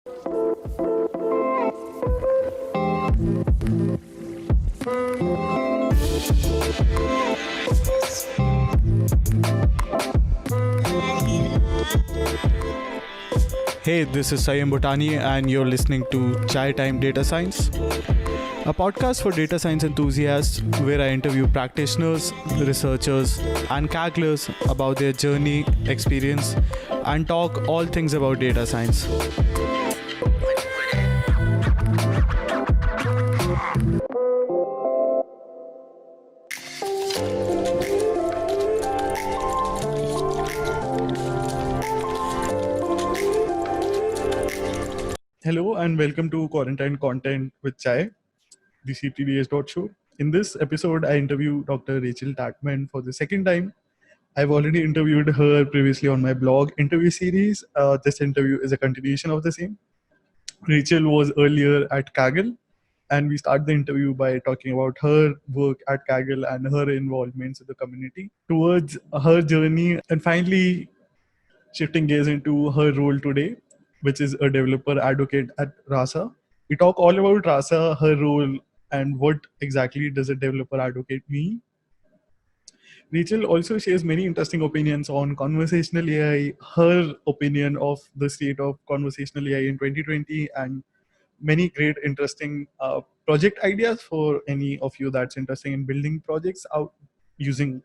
Hey, this is Sanyam Bhutani, and you're listening to Chai Time Data Science, a podcast for data science enthusiasts where I interview practitioners, researchers, and Kagglers about their journey, experience, and talk all things about data science. Hello and welcome to Quarantine Content with Chai, the CTDS.Show. In this episode, I interview Dr. Rachael Tatman for the second time. I've already interviewed her previously on my blog interview series. This interview is a continuation of the same. Rachael was earlier at Kaggle, and we start the interview by talking about her work at Kaggle and her involvements in the community towards her journey, and finally shifting gears into her role today, which is a developer advocate at Rasa. We talk all about Rasa, her role, and what exactly does a developer advocate mean. Rachel also shares many interesting opinions on conversational AI, her opinion of the state of conversational AI in 2020, and many great interesting project ideas for any of you that's interested in building projects out using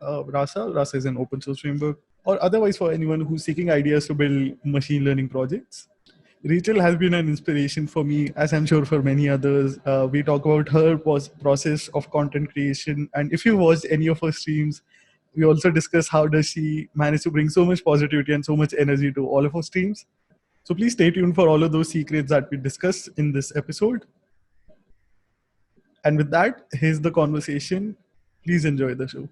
Rasa. Rasa is an open source framework, or otherwise for anyone who's seeking ideas to build machine learning projects. Rachel has been an inspiration for me, as I'm sure for many others. We talk about her process of content creation, and if you watched any of her streams, we also discuss how does she manage to bring so much positivity and so much energy to all of her streams. So please stay tuned for all of those secrets that we discuss in this episode. And with that, here's the conversation. Please enjoy the show.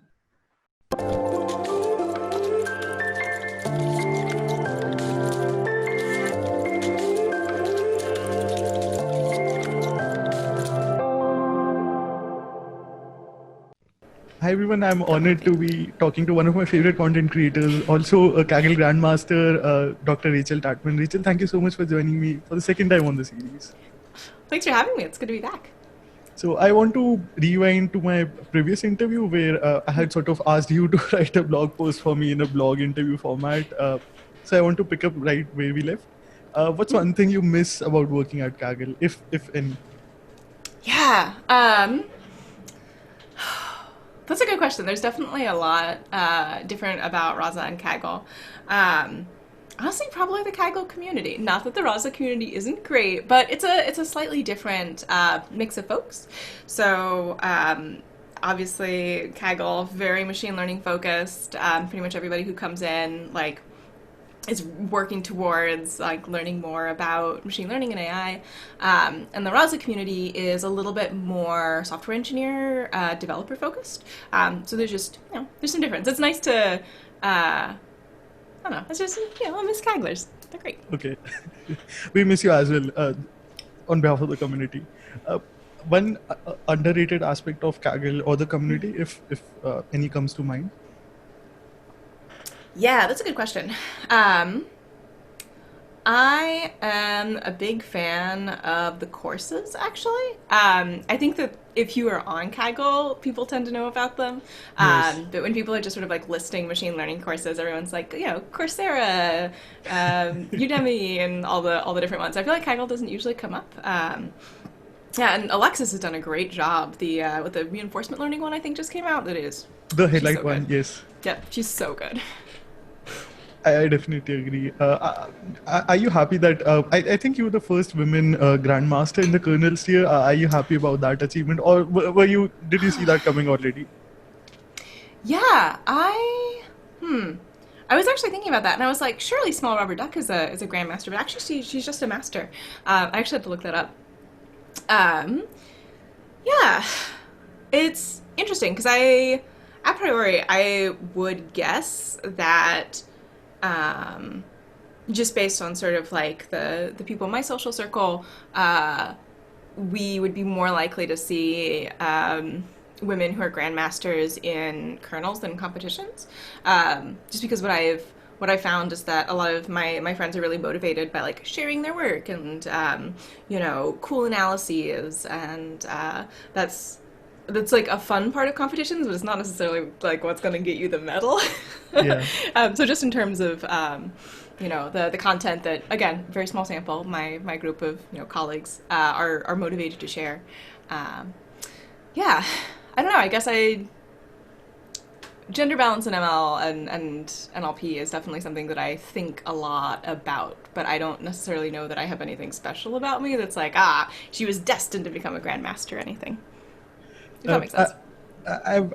Hi everyone, I'm honored to be talking to one of my favorite content creators, also a Kaggle Grandmaster, Dr. Rachael Tatman. Rachel, thank you so much for joining me for the second time on the series. Thanks for having me. It's good to be back. So I want to rewind to my previous interview where I had sort of asked you to write a blog post for me in a blog interview format. So I want to pick up right where we left. What's one thing you miss about working at Kaggle, if any? Yeah. That's a good question. There's definitely a lot different about Rasa and Kaggle. Honestly, probably the Kaggle community. Not that the Rasa community isn't great, but it's a slightly different mix of folks. So obviously, Kaggle, very machine learning focused. Pretty much everybody who comes in, like, is working towards like learning more about machine learning and AI. And the Rasa community is a little bit more software engineer, developer focused. So there's just, there's some difference. It's nice to, I don't know, it's just, I miss Kagglers. They're great. Okay. We miss you as well on behalf of the community. One underrated aspect of Kaggle or the community, if any comes to mind? Yeah, that's a good question. I am a big fan of the courses, actually. I think that if you are on Kaggle, people tend to know about them. Yes. But when people are just sort of like listing machine learning courses, everyone's like, Coursera, Udemy, and all the different ones. I feel like Kaggle doesn't usually come up. Yeah, and Alexis has done a great job. With the reinforcement learning one, I think just came out. That is The headlight so one, good. yes. Yep, she's so good. I definitely agree. Are you happy that I think you were the first women grandmaster in the kernel tier? Are you happy about that achievement, or did you see that coming already? Yeah, I was actually thinking about that, and I was like, surely Small Rubber Duck is a grandmaster, but actually she's just a master. I actually had to look that up. Yeah, it's interesting because a priori, I would guess that just based on sort of like the people in my social circle, we would be more likely to see women who are grandmasters in kernels than competitions. Just because what I've what I found is that a lot of my friends are really motivated by like sharing their work and cool analyses, and that's like a fun part of competitions, but it's not necessarily like what's going to get you the medal. Yeah. So just in terms of the content that, again, very small sample, my group of colleagues are motivated to share. Yeah, I don't know. I guess gender balance in ML and NLP is definitely something that I think a lot about, but I don't necessarily know that I have anything special about me that's like, she was destined to become a grandmaster or anything. If that makes sense.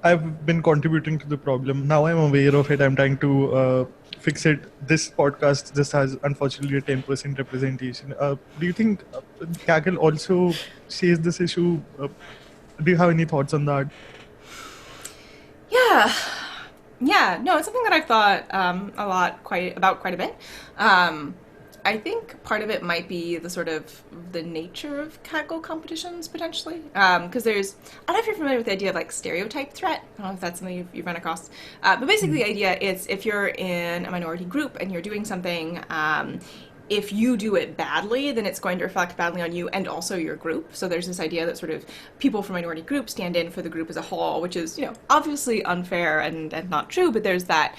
I've been contributing to the problem. Now I'm aware of it. I'm trying to fix it. This podcast just has unfortunately a 10% representation. Do you think Kaggle also shares this issue? Do you have any thoughts on that? Yeah. Yeah, no, it's something that I've thought quite a bit. I think part of it might be the nature of Kaggle competitions potentially, because there's, I don't know if you're familiar with the idea of like stereotype threat. I don't know if that's something you've run across, but basically the idea is if you're in a minority group and you're doing something, if you do it badly, then it's going to reflect badly on you and also your group. So there's this idea that sort of people from minority groups stand in for the group as a whole, which is, obviously unfair and not true, but there's that,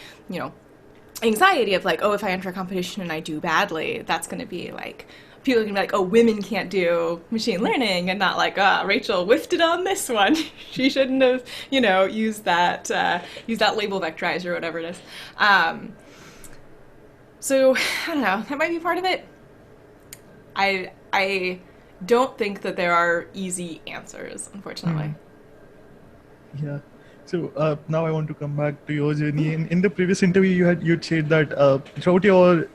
anxiety of like, oh, if I enter a competition and I do badly, that's going to be like, people are going to be like, oh, women can't do machine learning, and not like, Rachel whiffed it on this one. She shouldn't have, used that label vectorizer or whatever it is. So I don't know. That might be part of it. I don't think that there are easy answers, unfortunately. Yeah. So now I want to come back to your journey. In the previous interview, you shared that throughout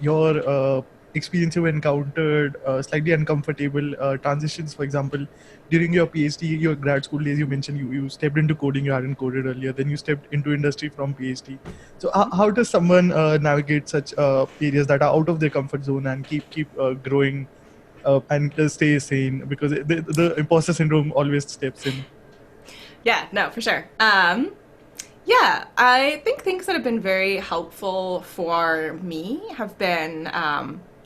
your experience, you encountered slightly uncomfortable transitions. For example, during your PhD, your grad school days, you mentioned you stepped into coding. You hadn't coded earlier. Then you stepped into industry from PhD. So how does someone navigate such areas that are out of their comfort zone and keep growing and stay sane? Because the imposter syndrome always steps in. Yeah, no, for sure. Yeah, I think things that have been very helpful for me have been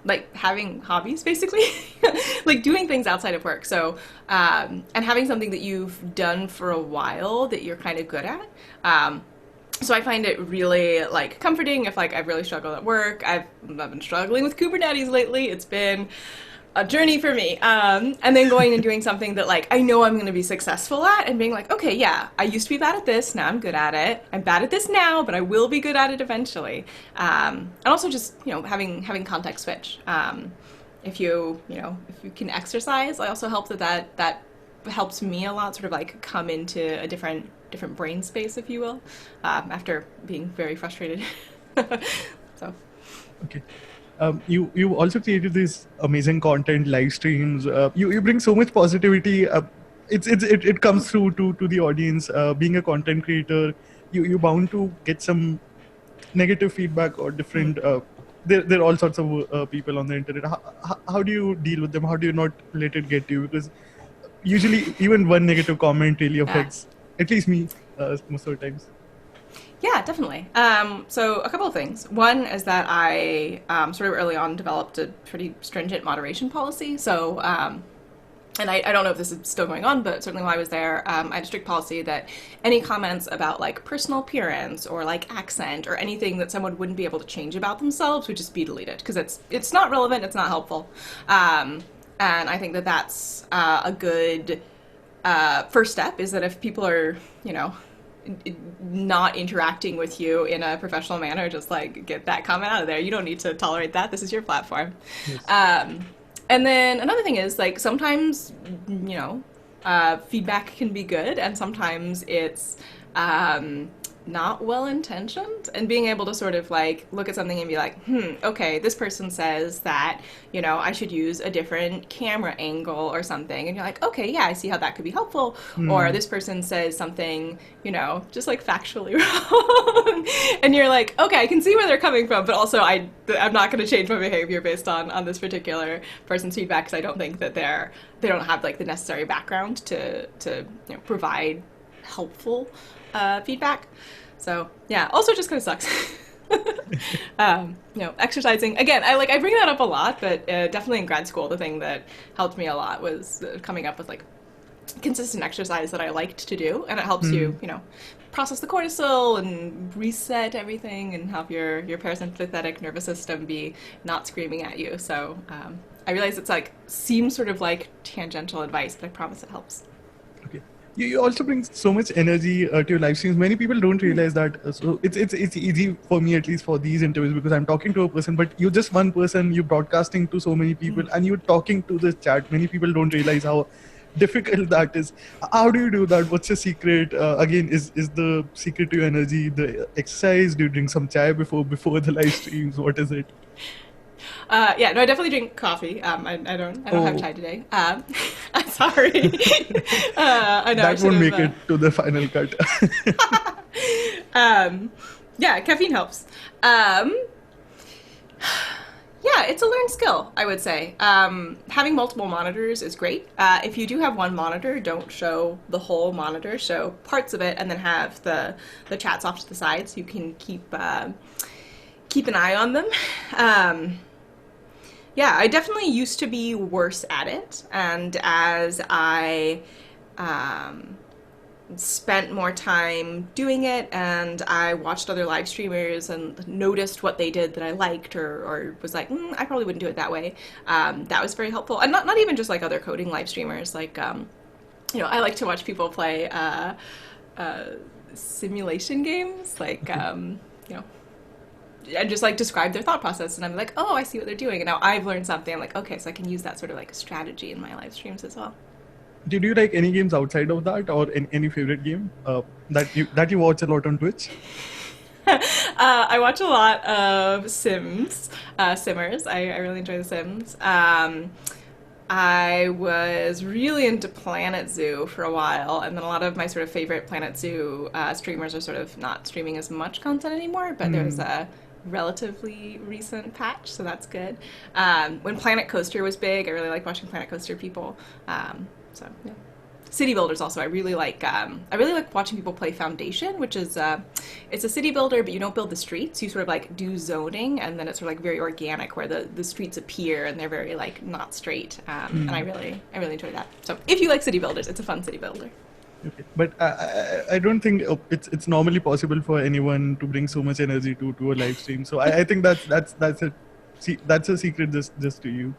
like having hobbies, basically, like doing things outside of work. So, and having something that you've done for a while that you're kind of good at. So I find it really like comforting if like I've really struggled at work. I've been struggling with Kubernetes lately. It's been a journey for me. And then going and doing something that like I know I'm going to be successful at, and being like, okay, yeah, I used to be bad at this, now I'm good at it. I'm bad at this now, but I will be good at it eventually. And also just having context switch. If you can exercise, I also help that helps me a lot, sort of like come into a different brain space, if you will, after being very frustrated. So. Okay. You also created these amazing content, live streams. You bring so much positivity. It comes through to the audience. Being a content creator, you're bound to get some negative feedback or different. There are all sorts of people on the internet. How do you deal with them? How do you not let it get you? Because usually even one negative comment really affects at least me most of the times. Yeah, definitely. So a couple of things. One is that I sort of early on developed a pretty stringent moderation policy. So, and I don't know if this is still going on, but certainly while I was there, I had a strict policy that any comments about like personal appearance or like accent or anything that someone wouldn't be able to change about themselves would just be deleted, because it's not relevant, it's not helpful. And I think that that's a good first step, is that if people are, not interacting with you in a professional manner, just like get that comment out of there. You don't need to tolerate that. This is your platform. Yes. And then another thing is like sometimes, feedback can be good, and sometimes it's not well-intentioned, and being able to sort of like look at something and be like, okay, this person says that, I should use a different camera angle or something. And you're like, okay, yeah, I see how that could be helpful. Or this person says something, just like factually wrong. And you're like, okay, I can see where they're coming from, but also I'm not going to change my behavior based on this particular person's feedback, because I don't think that they don't have like the necessary background to provide helpful feedback. So yeah, also just kind of sucks. Exercising again. I bring that up a lot, but definitely in grad school, the thing that helped me a lot was coming up with like consistent exercise that I liked to do, and it helps Hmm. you, process the cortisol and reset everything, and have your parasympathetic nervous system be not screaming at you. So I realize it's like seems sort of like tangential advice, but I promise it helps. Okay. You also bring so much energy to your live streams. Many people don't realize that. So it's easy for me, at least for these interviews, because I'm talking to a person, but you're just one person. You're broadcasting to so many people, and you're talking to the chat. Many people don't realize how difficult that is. How do you do that? What's your secret? Again, is the secret to your energy the exercise? Do you drink some chai before the live streams? What is it? Yeah, no, I definitely drink coffee. I don't have Oh, chai today. I'm sorry. I know I that should won't have. make it to the final cut. Yeah, caffeine helps. Um, yeah, it's a learned skill, I would say. Having multiple monitors is great. If you do have one monitor, don't show the whole monitor. Show parts of it, and then have the chats off to the side so you can keep an eye on them. Yeah, I definitely used to be worse at it, and as I um, spent more time doing it, and I watched other live streamers and noticed what they did that I liked, or was like, I probably wouldn't do it that way. That was very helpful, and not even just like other coding live streamers. Like, I like to watch people play uh, simulation games, like Okay. and just like describe their thought process, and I'm like, oh, I see what they're doing, and now I've learned something. I'm like, okay, so I can use that sort of like strategy in my live streams as well. Did you like any games outside of that, or any favorite game that you watch a lot on Twitch? I watch a lot of Simmers. I really enjoy The Sims. I was really into Planet Zoo for a while, and then a lot of my sort of favorite Planet Zoo streamers are sort of not streaming as much content anymore, but there's Hmm. a relatively recent patch, so that's good. When Planet Coaster was big, I really liked watching Planet Coaster people. So yeah. City builders also I really like. I really like watching people play Foundation, which is it's a city builder, but you don't build the streets. You sort of like do zoning, and then it's sort of like very organic, where the streets appear and they're very like not straight. And I really enjoy that. So if you like city builders, it's a fun city builder. Okay, but I don't think it's normally possible for anyone to bring so much energy to a live stream. So I think that's a that's a secret just to you.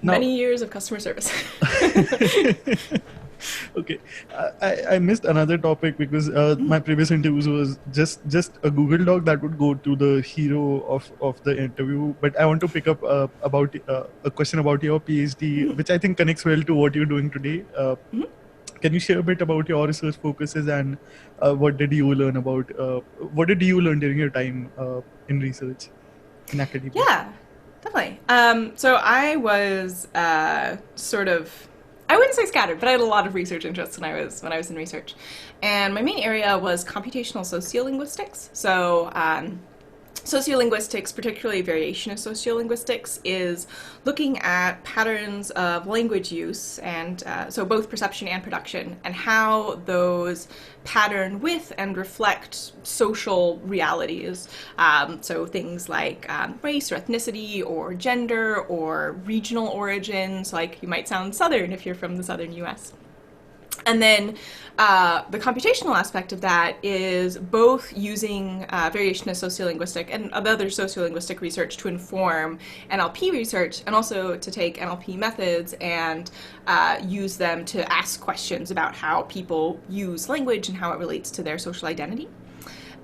Now, Many years of customer service. okay, I missed another topic because my previous interviews was just a Google Doc that would go to the hero of the interview. But I want to pick up about a question about your PhD, which I think connects well to what you're doing today. Can you share a bit about your research focuses, and what did you learn during your time in research in academia? Yeah, definitely. So I was sort of, I wouldn't say scattered, but I had a lot of research interests when I was in research, and my main area was computational sociolinguistics. So sociolinguistics, particularly variationist sociolinguistics, is looking at patterns of language use, and so both perception and production, and how those pattern with and reflect social realities. So things like race or ethnicity or gender or regional origins, like you might sound Southern if you're from the Southern US. And then the computational aspect of that is both using variationist sociolinguistic and other sociolinguistic research to inform NLP research, and also to take NLP methods and use them to ask questions about how people use language and how it relates to their social identity.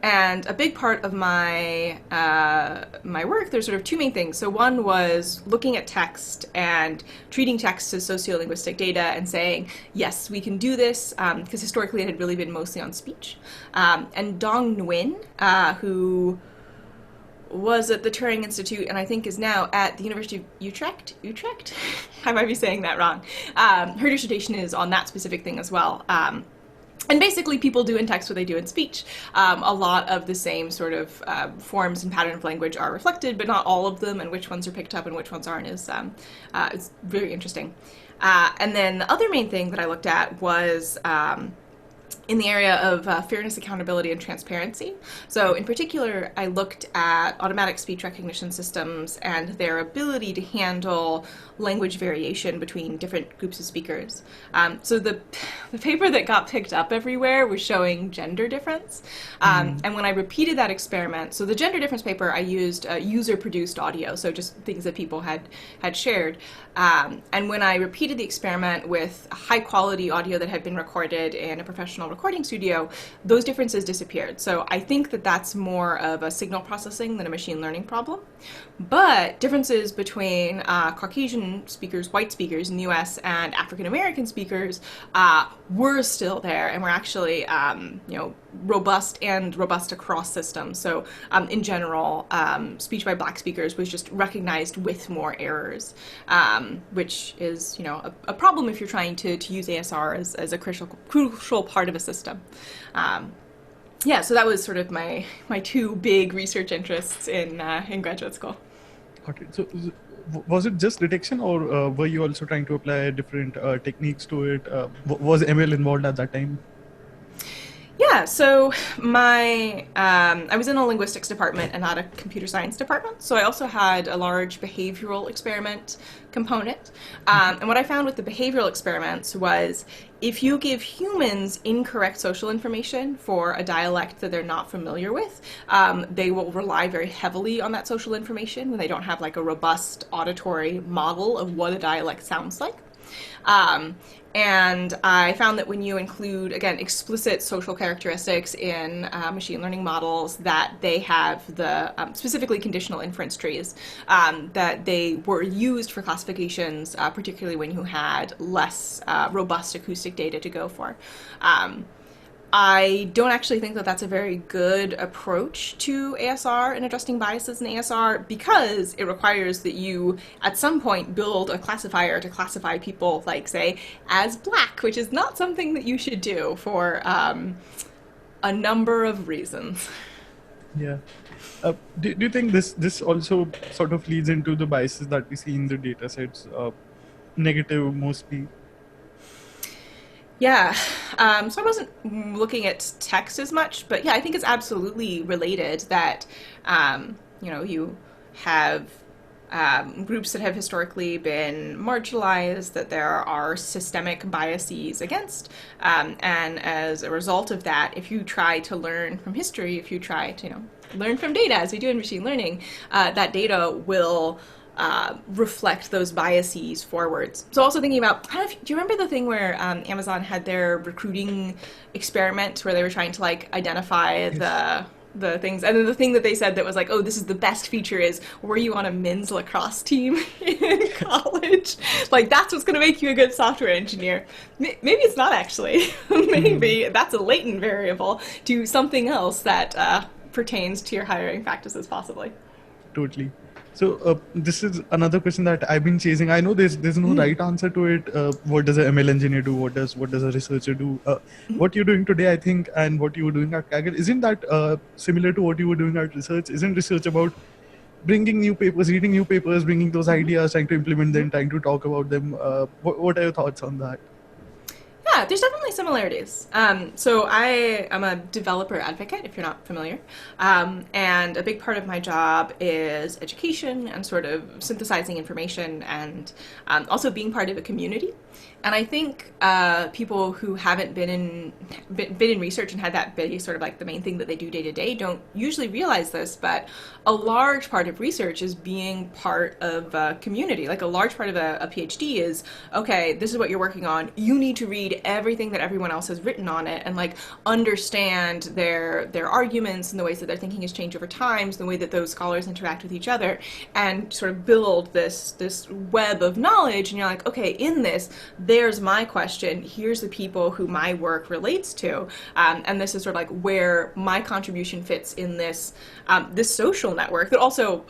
And a big part of my work, there's sort of two main things. So one was looking at text and treating text as sociolinguistic data and saying, yes, we can do this, because historically it had really been mostly on speech. And Dong Nguyen, who was at the Turing Institute and I think is now at the University of Utrecht. Utrecht? I might be saying that wrong. Her dissertation is on that specific thing as well. And basically, people do in text what they do in speech. A lot of the same sort of forms and pattern of language are reflected, but not all of them, and which ones are picked up and which ones aren't is very interesting. And then the other main thing that I looked at was in the area of fairness, accountability, and transparency. So in particular, I looked at automatic speech recognition systems and their ability to handle language variation between different groups of speakers. So the paper that got picked up everywhere was showing gender difference. And when I repeated that experiment, so the gender difference paper, I used user-produced audio, so just things that people had shared. And when I repeated the experiment with high-quality audio that had been recorded in a professional recording studio, those differences disappeared. So I think that that's more of a signal processing than a machine learning problem. But differences between Caucasian speakers, white speakers in the US, and African American speakers were still there, and were actually robust across systems. So in general, speech by black speakers was just recognized with more errors, which is a problem if you're trying to use ASR as a crucial part of a system. So that was sort of my two big research interests in graduate school. Okay, so was it just detection, or were you also trying to apply different techniques to it? Was ML involved at that time? Yeah, so I was in a linguistics department and not a computer science department, so I also had a large behavioral experiment component. And what I found with the behavioral experiments was if you give humans incorrect social information for a dialect that they're not familiar with, they will rely very heavily on that social information when they don't have like a robust auditory model of what a dialect sounds like. And I found that when you include, again, explicit social characteristics in machine learning models, that they have the specifically conditional inference trees, that they were used for classifications, particularly when you had less robust acoustic data to go for. I don't actually think that that's a very good approach to ASR and addressing biases in ASR, because it requires that you, at some point, build a classifier to classify people, like, say, as black, which is not something that you should do for a number of reasons. Yeah. Do you think this also sort of leads into the biases that we see in the data sets, negative mostly? Yeah, so I wasn't looking at text as much, but yeah, I think it's absolutely related that, you have groups that have historically been marginalized, that there are systemic biases against, and as a result of that, if you try to learn from history, if you try to, learn from data, as we do in machine learning, that data will reflect those biases forwards. So also thinking about, do you remember the thing where Amazon had their recruiting experiment where they were trying to like identify the things, and then the thing that they said that was like, oh, this is the best feature is, were you on a men's lacrosse team in college? Like, that's what's going to make you a good software engineer. Maybe it's not actually. Maybe that's a latent variable to something else that pertains to your hiring practices, possibly. Totally. So this is another question that I've been chasing. I know there's no right answer to it. What does an ML engineer do? What does a researcher do? What you're doing today, I think, and what you were doing at Kaggle, isn't that similar to what you were doing at research? Isn't research about bringing new papers, reading new papers, bringing those ideas, trying to implement them, trying to talk about them? What are your thoughts on that? Yeah, there's definitely similarities. So I am a developer advocate, if you're not familiar. And a big part of my job is education and sort of synthesizing information, and also being part of a community. And I think people who haven't been in research and had that be sort of like the main thing that they do day to day don't usually realize this, but a large part of research is being part of a community. Like, a large part of a PhD is, okay, this is what you're working on. You need to read everything that everyone else has written on it and like understand their arguments and the ways that their thinking has changed over time, the way that those scholars interact with each other, and sort of build this web of knowledge. And you're like, okay, in this, there's my question, here's the people who my work relates to, and this is sort of like where my contribution fits in this this social network that also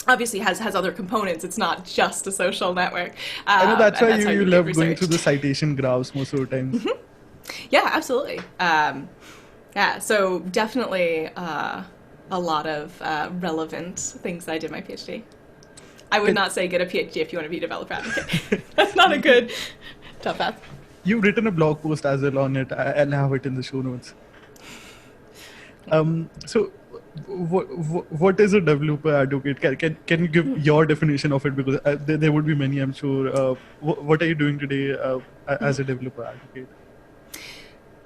obviously has other components. It's not just a social network. I know that's why you love research. going through the citation graphs most of the times. Yeah, absolutely. Yeah, so definitely a lot of relevant things that I did my PhD. I would not say get a PhD if you want to be a developer advocate. That's not a good top path. You've written a blog post as well on it. I'll have it in the show notes. So what is a developer advocate? Can you give your definition of it? Because there would be many, I'm sure. What are you doing today as a developer advocate?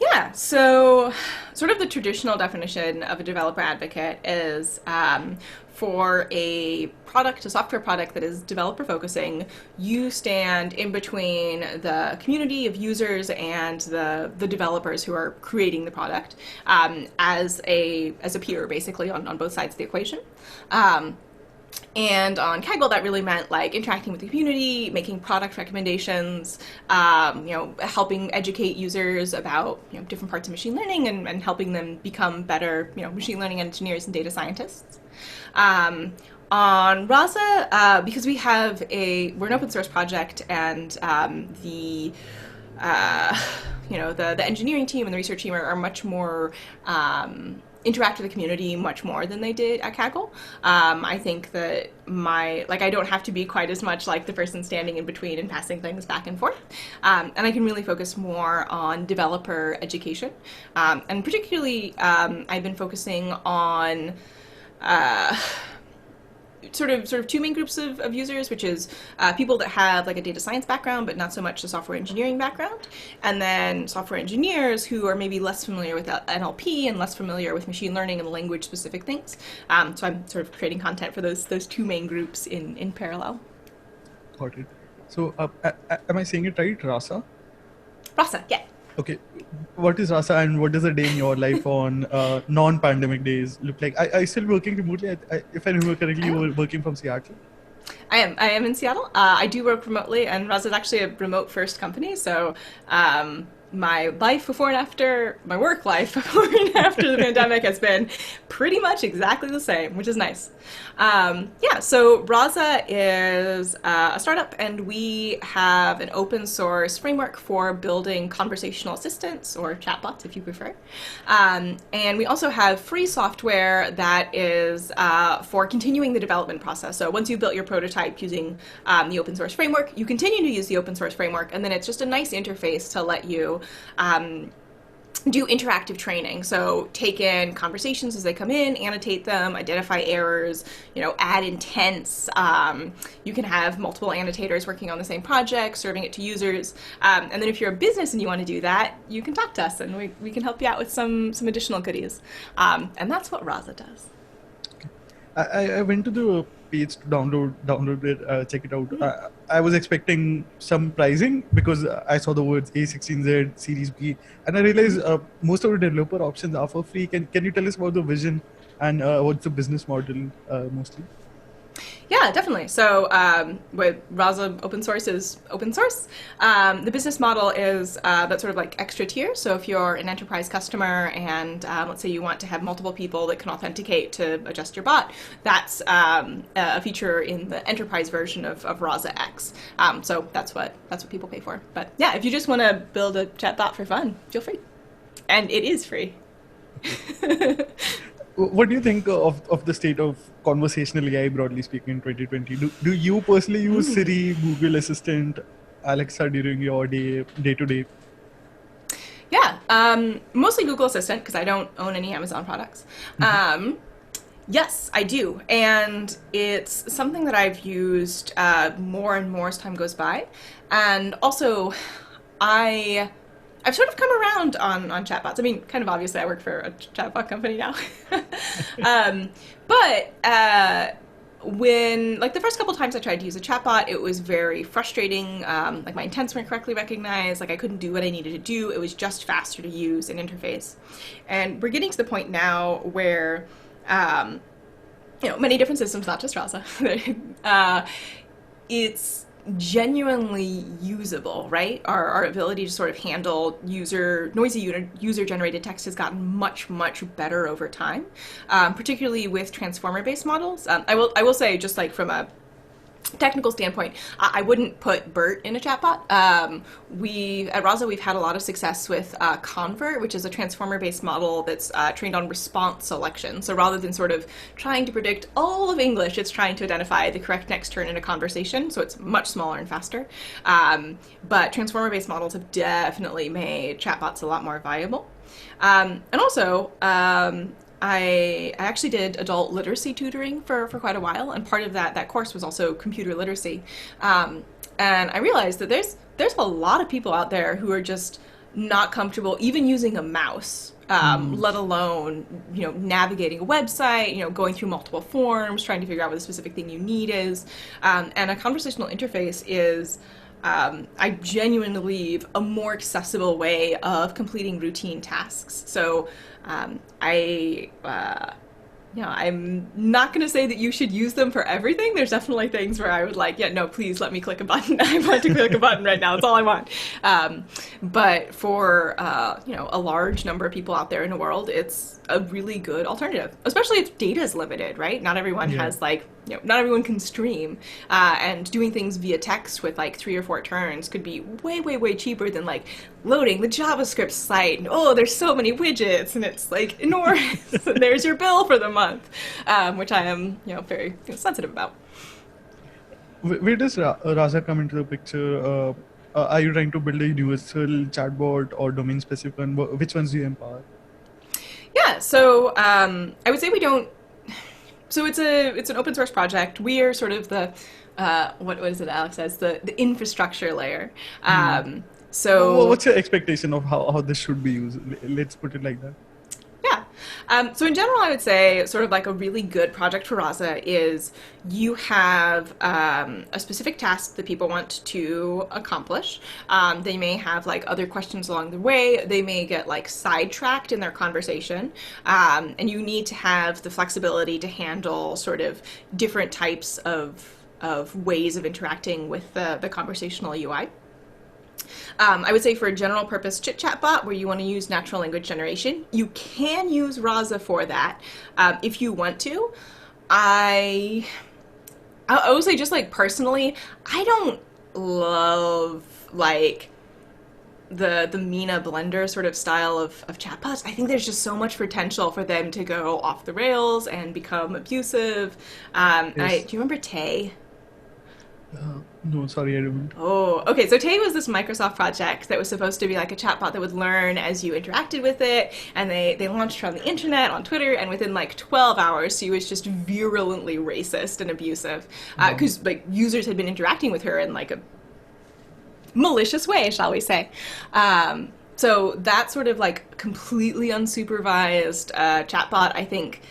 Yeah, so sort of the traditional definition of a developer advocate is for a product, a software product that is developer focusing, you stand in between the community of users and the developers who are creating the product as a peer, basically, on both sides of the equation. And on Kaggle, that really meant like interacting with the community, making product recommendations, helping educate users about different parts of machine learning and helping them become better machine learning engineers and data scientists. On Rasa, because we're an open source project, and the engineering team and the research team are much more interact with the community much more than they did at Kaggle. I think that I don't have to be quite as much like the person standing in between and passing things back and forth. And I can really focus more on developer education. And particularly, I've been focusing on sort of two main groups of users, which is people that have like a data science background but not so much a software engineering background, and then software engineers who are maybe less familiar with NLP and less familiar with machine learning and language specific things. So I'm sort of creating content for those two main groups in parallel. Got it. So am I saying it right? Rasa? Rasa, yeah. Okay, what is Rasa and what does a day in your life on non-pandemic days look like? I still working remotely. If I remember correctly, you were working from Seattle. I am in Seattle. I do work remotely, and Rasa is actually a remote-first company. So my life before and after, my work life before and after the pandemic has been pretty much exactly the same, which is nice. So Rasa is a startup, and we have an open source framework for building conversational assistants, or chatbots if you prefer. And we also have free software that is for continuing the development process. So once you've built your prototype using the open source framework, you continue to use the open source framework, and then it's just a nice interface to let you do interactive training. So take in conversations as they come in, annotate them, identify errors, add intents. You can have multiple annotators working on the same project, serving it to users. And then if you're a business and you want to do that, you can talk to us, and we can help you out with some additional goodies. And that's what Rasa does. I went to the page to download it, check it out. I was expecting some pricing because I saw the words A16Z, Series B, and I realized most of the developer options are for free. Can you tell us about the vision and what's the business model mostly? Yeah, definitely. So with Rasa, open source is open source. The business model is that sort of like extra tier. So if you're an enterprise customer and let's say you want to have multiple people that can authenticate to adjust your bot, that's a feature in the enterprise version of Rasa X. So that's what people pay for. But yeah, if you just want to build a chatbot for fun, feel free. And it is free. What do you think of the state of conversational AI, broadly speaking, in 2020? Do you personally use Siri, Google Assistant, Alexa during your day-to-day? Yeah, mostly Google Assistant because I don't own any Amazon products. Yes, I do. And it's something that I've used more and more as time goes by. And also, I've sort of come around on chatbots. I mean, kind of obviously I work for a chatbot company now. But when, like the first couple times I tried to use a chatbot, it was very frustrating. Like my intents weren't correctly recognized. Like I couldn't do what I needed to do. It was just faster to use an interface. And we're getting to the point now where, many different systems, not just Rasa, it's genuinely usable, right? Our ability to sort of handle noisy user-generated text has gotten much, much better over time, particularly with transformer-based models. I will say, just like from a technical standpoint, I wouldn't put BERT in a chatbot. We at Rasa we've had a lot of success with Convert, which is a transformer-based model that's trained on response selection. So rather than sort of trying to predict all of English, it's trying to identify the correct next turn in a conversation. So it's much smaller and faster. But transformer-based models have definitely made chatbots a lot more viable. And also, I actually did adult literacy tutoring for quite a while, and part of that course was also computer literacy. And I realized that there's a lot of people out there who are just not comfortable even using a mouse, let alone navigating a website, going through multiple forms, trying to figure out what the specific thing you need is. And a conversational interface is, I genuinely believe, a more accessible way of completing routine tasks. So I'm not going to say that you should use them for everything. There's definitely things where I would like, yeah, no, please let me click a button. I want to click a button right now. That's all I want. But for, a large number of people out there in the world, it's a really good alternative, especially if data is limited, right? Not everyone has not everyone can stream, and doing things via text with like 3 or 4 turns could be way, way, way cheaper than like loading the JavaScript site. And, there's so many widgets and it's like enormous. And there's your bill for the month, which I am, very sensitive about. Where does Rasa come into the picture? Are you trying to build a universal chatbot or domain-specific one? Which ones do you empower? Yeah, so I would say we don't. So it's an open source project. We are sort of the what is it Alex says, the infrastructure layer. So what's your expectation of how this should be used? Let's put it like that. Yeah. So in general, I would say sort of like a really good project for Rasa is you have a specific task that people want to accomplish. They may have like other questions along the way. They may get like sidetracked in their conversation. And you need to have the flexibility to handle sort of different types of ways of interacting with the conversational UI. I would say for a general purpose chit chat bot where you want to use natural language generation, you can use Rasa for that if you want to. I would say just like personally, I don't love like the Mina Blender sort of style of chatbots. I think there's just so much potential for them to go off the rails and become abusive. Yes. Do you remember Tay? No, sorry, I don't. Oh, okay. So Tay was this Microsoft project that was supposed to be like a chatbot that would learn as you interacted with it. And they launched her on the internet, on Twitter, and within like 12 hours, she was just virulently racist and abusive. Because like users had been interacting with her in like a malicious way, shall we say. So that sort of like completely unsupervised chatbot, I think,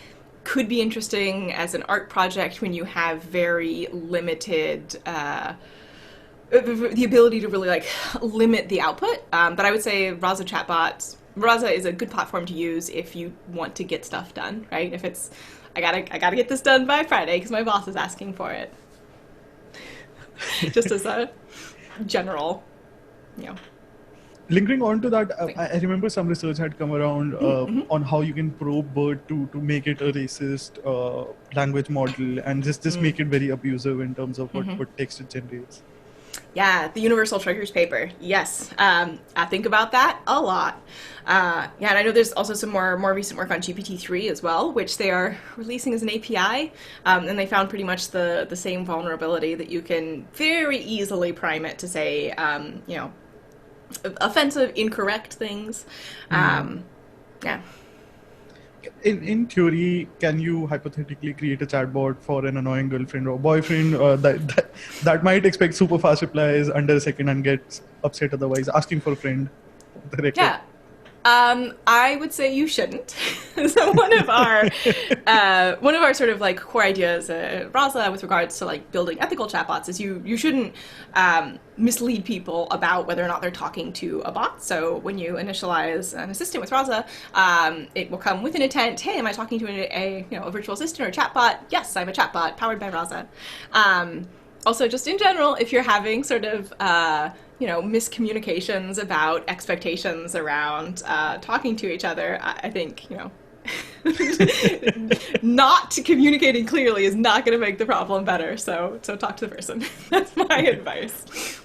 could be interesting as an art project when you have very limited the ability to really like limit the output. But I would say Rasa is a good platform to use if you want to get stuff done, right? If it's I gotta get this done by Friday because my boss is asking for it. Just as a general, Lingering on to that, I remember some research had come around on how you can probe BERT to make it a racist language model and just make it very abusive in terms of what text it generates. Yeah, the Universal Triggers paper. Yes, I think about that a lot. And I know there's also some more recent work on GPT-3 as well, which they are releasing as an API, and they found pretty much the same vulnerability that you can very easily prime it to say, offensive, incorrect things. Yeah. In theory, can you hypothetically create a chatbot for an annoying girlfriend or boyfriend that might expect super fast replies under a second and get upset otherwise, asking for a friend directly? Yeah. I would say you shouldn't. So one of our sort of like core ideas at Rasa with regards to like building ethical chatbots is you shouldn't mislead people about whether or not they're talking to a bot. So when you initialize an assistant with Rasa, it will come with an intent. Hey, am I talking to a virtual assistant or a chatbot? Yes, I'm a chatbot powered by Rasa. Also, just in general, if you're having sort of miscommunications about expectations around talking to each other, I think Not communicating clearly is not going to make the problem better. So talk to the person. That's my advice.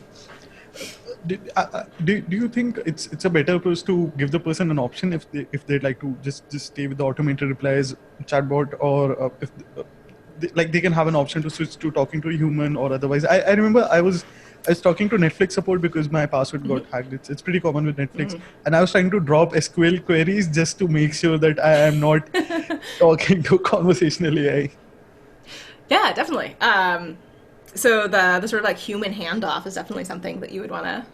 Do you think it's a better approach to give the person an option if they'd like to just stay with the automated replies chatbot, or if they can have an option to switch to talking to a human or otherwise? I remember I was talking to Netflix support because my password got hacked. It's pretty common with Netflix, and I was trying to drop SQL queries just to make sure that I am not talking to conversational AI. Yeah, definitely. So the sort of like human handoff is definitely something that you would want to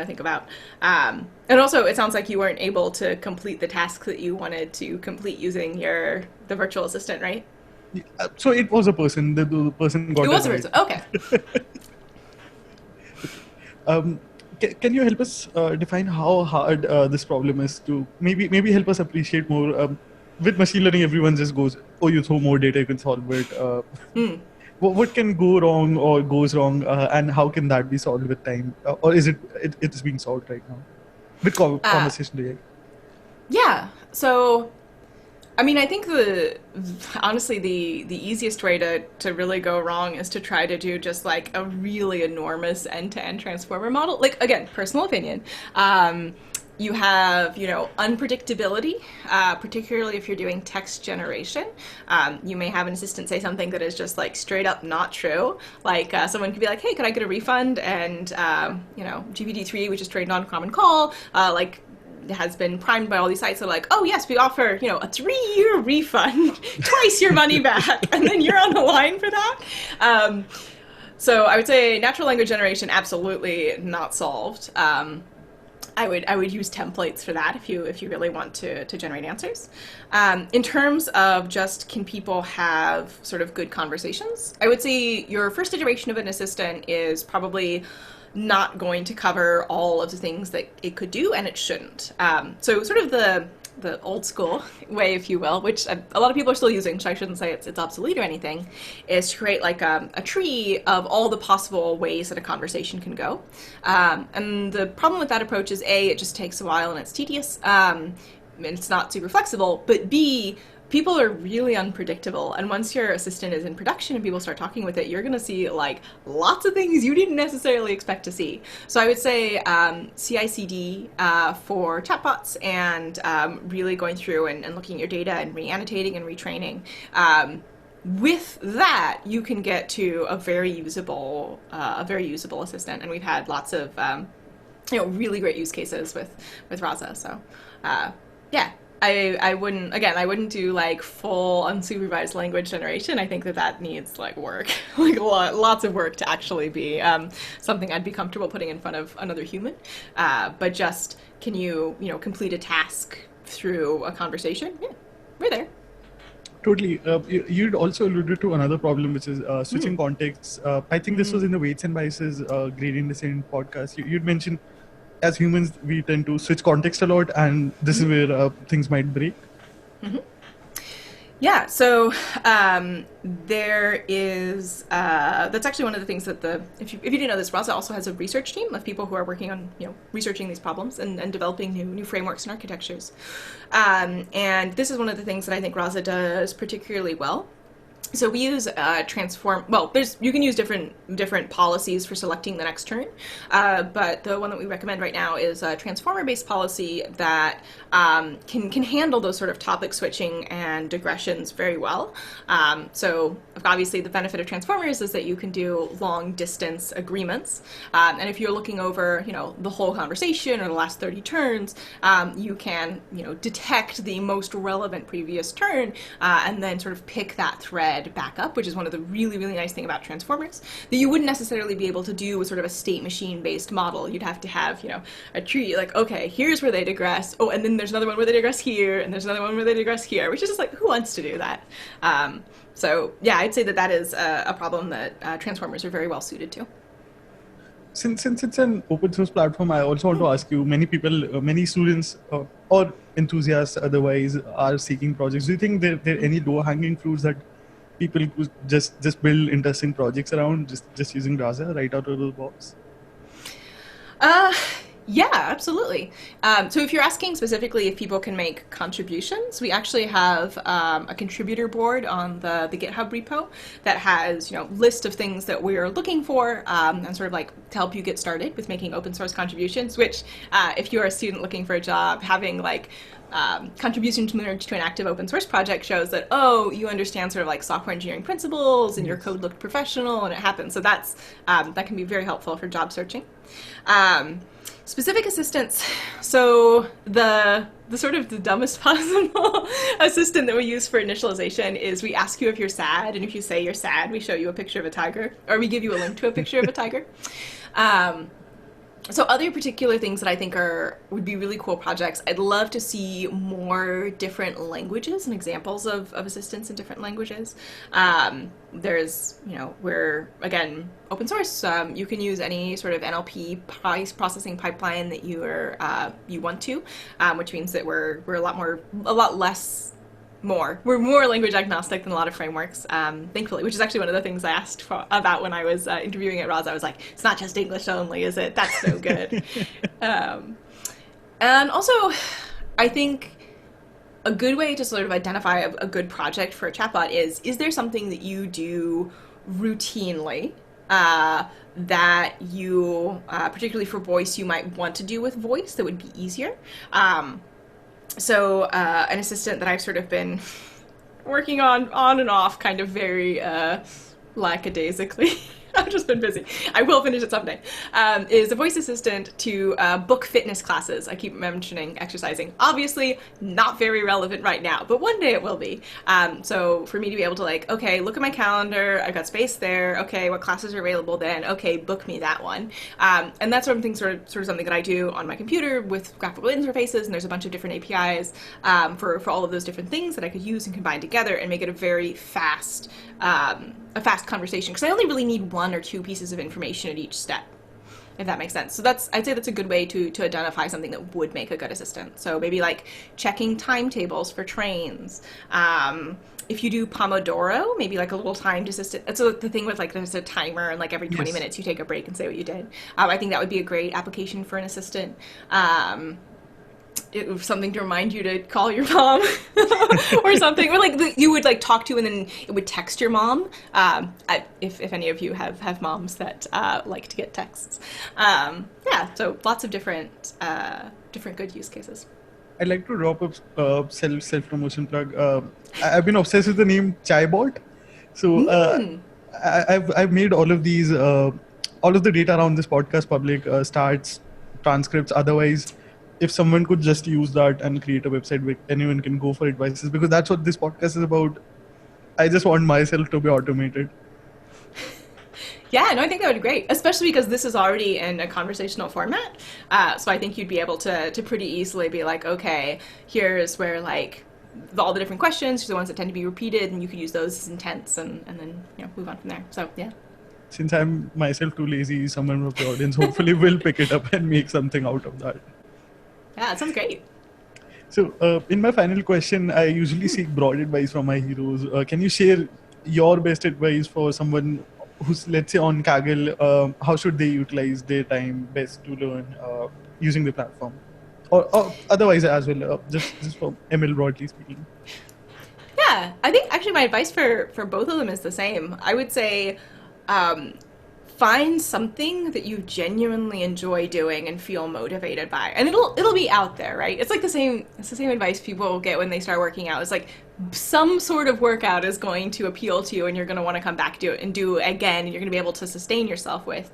think about. And also, it sounds like you weren't able to complete the task that you wanted to complete using the virtual assistant, right? So it was a person. The person got it was a right. person. Okay. Can you help us define how hard this problem is to maybe help us appreciate more? With machine learning, everyone just goes, "Oh, you throw more data, you can solve it." What can go wrong or goes wrong, and how can that be solved with time, or is it's being solved right now with conversation AI? Yeah. So, I mean, I think honestly the easiest way to really go wrong is to try to do just like a really enormous end-to-end transformer model. Like, again, personal opinion. You have, unpredictability, particularly if you're doing text generation. You may have an assistant say something that is just like straight up not true. Like someone could be like, "Hey, could I get a refund?" And GPT-3, which is trained on Common Call, has been primed by all these sites that are like, "Oh yes, we offer a 3-year refund, twice your money back," and then you're on the line for that. So I would say natural language generation, absolutely not solved. I would use templates for that if you really want to generate answers. In terms of just can people have sort of good conversations, I would say your first iteration of an assistant is probably not going to cover all of the things that it could do, and it shouldn't. So sort of the old school way, if you will, which a lot of people are still using, so I shouldn't say it's obsolete or anything, is to create like a tree of all the possible ways that a conversation can go. And the problem with that approach is A, it just takes a while and it's tedious, and it's not super flexible, but B, people are really unpredictable, and once your assistant is in production and people start talking with it, you're going to see like lots of things you didn't necessarily expect to see. So I would say CI/CD for chatbots, and really going through and looking at your data and re-annotating and retraining. With that, you can get to a very usable assistant, and we've had lots of really great use cases with Rasa. So yeah. I wouldn't do like full unsupervised language generation. I think that needs like work, like lots of work to actually be something I'd be comfortable putting in front of another human. But just can you complete a task through a conversation? Yeah, we're there. Totally. You'd also alluded to another problem, which is switching contexts. I think this was in the weights and biases gradient descent podcast. You'd mentioned, as humans, we tend to switch context a lot, and this is where things might break. Yeah, so there is, that's actually one of the things that if you didn't know this, Rasa also has a research team of people who are working on, researching these problems and developing new frameworks and architectures. And this is one of the things that I think Rasa does particularly well. So we use transform. Well, you can use different policies for selecting the next turn, but the one that we recommend right now is a transformer-based policy that can handle those sort of topic switching and digressions very well. So obviously, the benefit of transformers is that you can do long distance agreements, and if you're looking over the whole conversation or the last 30 turns, you can detect the most relevant previous turn and then sort of pick that thread back up, which is one of the really, really nice thing about transformers that you wouldn't necessarily be able to do with sort of a state machine based model. You'd have to have, a tree, like, okay, here's where they digress. Oh, and then there's another one where they digress here, and there's another one where they digress here, which is just like, who wants to do that? So yeah, I'd say that is a problem that transformers are very well suited to. Since it's an open source platform, I also want to ask you, many students or enthusiasts otherwise are seeking projects. Do you think there are any low hanging fruits that people who just build interesting projects around just using Rasa right out of the box? Yeah, absolutely. So if you're asking specifically if people can make contributions, we actually have a contributor board on the GitHub repo that has, list of things that we're looking for, and sort of like to help you get started with making open source contributions, which if you're a student looking for a job, having like contribution to an active open source project shows that, oh, you understand sort of like software engineering principles and your code looked professional and it happened. So that can be very helpful for job searching. Specific assistance. So the sort of the dumbest possible assistant that we use for initialization is we ask you if you're sad, and if you say you're sad, we show you a picture of a tiger, or we give you a link to a picture of a tiger. So other particular things that I think would be really cool projects, I'd love to see more different languages and examples of assistance in different languages. There's, we're, again, open source. You can use any sort of NLP processing pipeline that you want to, which means that we're we're more language agnostic than a lot of frameworks, thankfully, which is actually one of the things I asked about when I was interviewing at Rasa. I was like, it's not just English only, is it? That's so good. And also, I think a good way to sort of identify a good project for a chatbot is there something that you do routinely that you, particularly for voice, you might want to do with voice that would be easier? So an assistant that I've sort of been working on and off kind of very lackadaisically. I've just been busy. I will finish it someday. Is a voice assistant to book fitness classes. I keep mentioning exercising. Obviously, not very relevant right now, but one day it will be. So for me to be able to like, okay, look at my calendar. I've got space there. Okay, what classes are available then? Okay, book me that one. And that's something sort of something that I do on my computer with graphical interfaces. And there's a bunch of different APIs for all of those different things that I could use and combine together and make it a very fast conversation, because I only really need one or two pieces of information at each step, if that makes sense. So I'd say that's a good way to identify something that would make a good assistant. So maybe like checking timetables for trains. If you do Pomodoro, maybe like a little timed assistant. So the thing with like there's a timer and like every 20 minutes you take a break and say what you did. I think that would be a great application for an assistant. It was something to remind you to call your mom or something, or like you would like talk to and then it would text your mom. If any of you have moms that like to get texts. So lots of different good use cases. I'd like to drop a self-promotion plug. I've been obsessed with the name Chatbot. So I've made all of these, all of the data around this podcast public, starts, transcripts, otherwise. If someone could just use that and create a website where anyone can go for advices, because that's what this podcast is about. I just want myself to be automated. Yeah, no, I think that would be great, especially because this is already in a conversational format. So I think you'd be able to pretty easily be like, okay, here's where like all the different questions, the ones that tend to be repeated, and you could use those as intents and then move on from there. So yeah. Since I'm myself too lazy, someone from the audience hopefully will pick it up and make something out of that. Yeah, it sounds great. So in my final question, I usually seek broad advice from my heroes. Can you share your best advice for someone who's, let's say, on Kaggle? How should they utilize their time best to learn using the platform? Or otherwise as well, just for ML broadly speaking. Yeah, I think actually my advice for both of them is the same. I would say find something that you genuinely enjoy doing and feel motivated by, and it'll be out there, right? It's the same advice people get when they start working out. It's like some sort of workout is going to appeal to you and you're going to want to come back to it and do it again, and you're going to be able to sustain yourself with.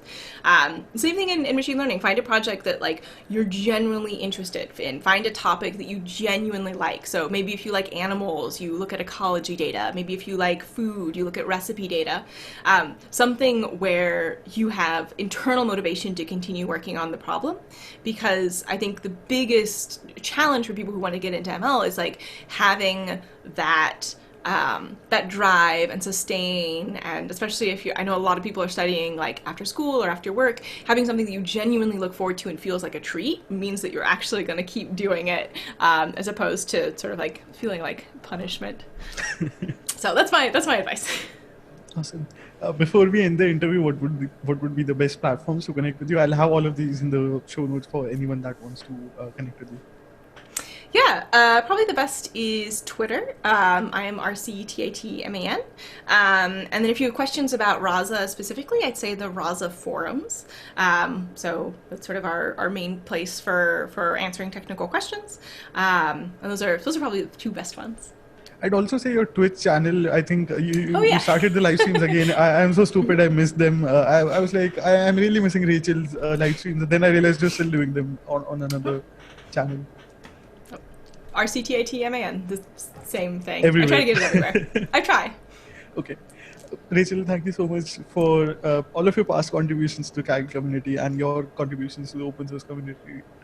Same thing in machine learning. Find a project that like you're genuinely interested in. Find a topic that you genuinely like. So maybe if you like animals, you look at ecology data. Maybe if you like food, you look at recipe data. Something where you have internal motivation to continue working on the problem, because I think the biggest challenge for people who want to get into ML is like having that drive and sustain, and especially if I know a lot of people are studying like after school or after work, having something that you genuinely look forward to and feels like a treat means that you're actually going to keep doing it, as opposed to sort of like feeling like punishment. So that's my advice. Awesome. Before we end the interview, what would be the best platforms to connect with you? I'll have all of these in the show notes for anyone that wants to connect with you. Yeah, probably the best is Twitter. I am RCTATMAN. And then if you have questions about Rasa specifically, I'd say the Rasa forums. So that's sort of our main place for answering technical questions. And those are probably the two best ones. I'd also say your Twitch channel. I think you Yeah. started the live streams again. I'm so stupid. I missed them. I was like, I'm really missing Rachel's live streams. And then I realized you're still doing them on another channel. RCTATMAN, the same thing. Everywhere. I try to get it everywhere. I try. Okay. Rachel, thank you so much for all of your past contributions to Kaggle community and your contributions to the open source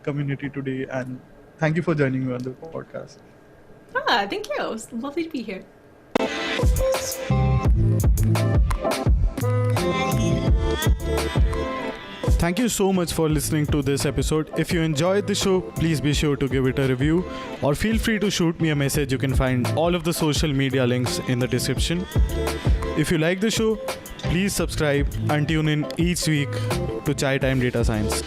community today. And thank you for joining me on the podcast. Thank you. It was lovely to be here. Thank you so much for listening to this episode. If you enjoyed the show, please be sure to give it a review or feel free to shoot me a message. You can find all of the social media links in the description. If you like the show, please subscribe and tune in each week to Chai Time Data Science.